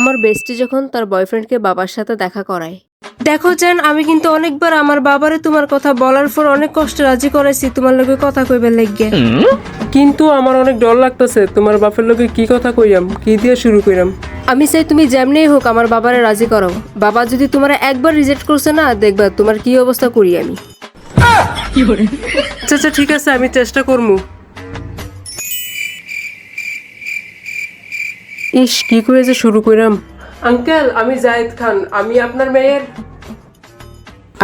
আমার বেস্টি যখন তার বয়ফ্রেন্ডকে বাবার সাথে দেখা করায়। দেখো জান, আমি কিন্তু অনেকবার আমার বাবারে তোমার কথা বলার পর অনেক কষ্টে রাজি করাইছি তোমার লগে কথা কইবার লাগিয়া, কিন্তু আমার অনেক ডর লাগতেছে তোমার বাপের লোকে কি কথা কইয়াম, কি দিয়ে শুরু কইরাম। আমি চাই তুমি যেমনি হোক আমার বাবারে রাজি করাও। বাবা যদি তোমার একবার রিজেক্ট করছে না, দেখবা তোমার কি অবস্থা করি আমি। আচ্ছা আচ্ছা ঠিক আছে, আমি চেষ্টা করবো। ইস কি করে যে শুরু কইরাম। আঙ্কেল, আমি জায়েদ খান, আমি আপনার মেয়ের।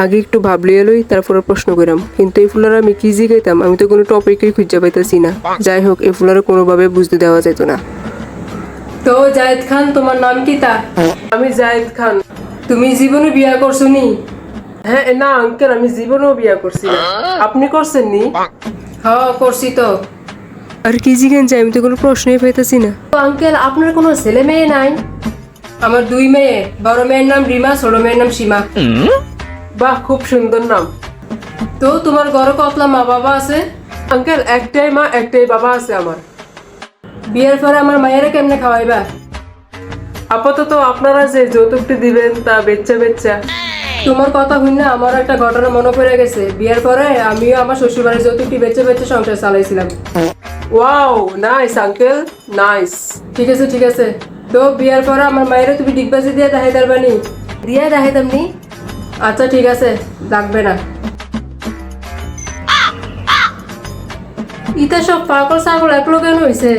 আগে একটু ভাবলিয়ে লই, তারপরে প্রশ্ন কইরাম। কিন্তু এই ফুলার আমি কি জিগাইতাম, আমি তো কোনো টপিকই খুঁজে পাইতেছি না। যাই হোক, এই ফুলার কোনোভাবে বুঝতে দেওয়া যেত না। তো জায়েদ খান, তোমার নাম কি তা? আমি জায়েদ খান। তুমি জীবনে বিয়া করছো নি? হ্যাঁ না আঙ্কেল, আমি জীবনেও বিয়া করছি না। আপনি করছেন নি? হ্যাঁ করছি তো। আর কি জিজ্ঞেন যে আমি তো কোনো প্রশ্নই পাইতেছি না। তো আঙ্কেল, আপনার কোনো ছেলে মেয়ে নাই? আমার 2 মেয়ে, বড় মেয়ের নাম রিমা, ছোট মেয়ের নাম সীমা। বাহ, খুব সুন্দর নাম। তো তোমার ঘরে কতলা মা বাবা আছে? আঙ্কেল, একটাই মা একটাই বাবা আছে আমার। বিয়ের পরে আমার মায়েরা কেমনে খাওয়াইবা? আপাতত আপনারা যে যৌতুকটি দিবেন তা বেচ্চা বেচ্চা। তোমার কথা শুন না আমার একটা ঘটনা মনে পড়ে গেছে। বিয়ের পরে আমিও আমার শ্বশুর বাড়ির যৌতুকটি বেচে বেচে সংসার চালাইছিলাম। Wow, nice uncle, nice. ঠিক আছে ঠিক আছে। তো বিয়ের পরে আমার মায়েরা তুমি ডিগবাজি দিয়ে দেখাই দারবানি? দিয়ে দেখাইতাম নি? আচ্ছা ঠিক আছে, লাগবে না। ইতা সব পাগল ছাগল একলো কেন হয়েছে?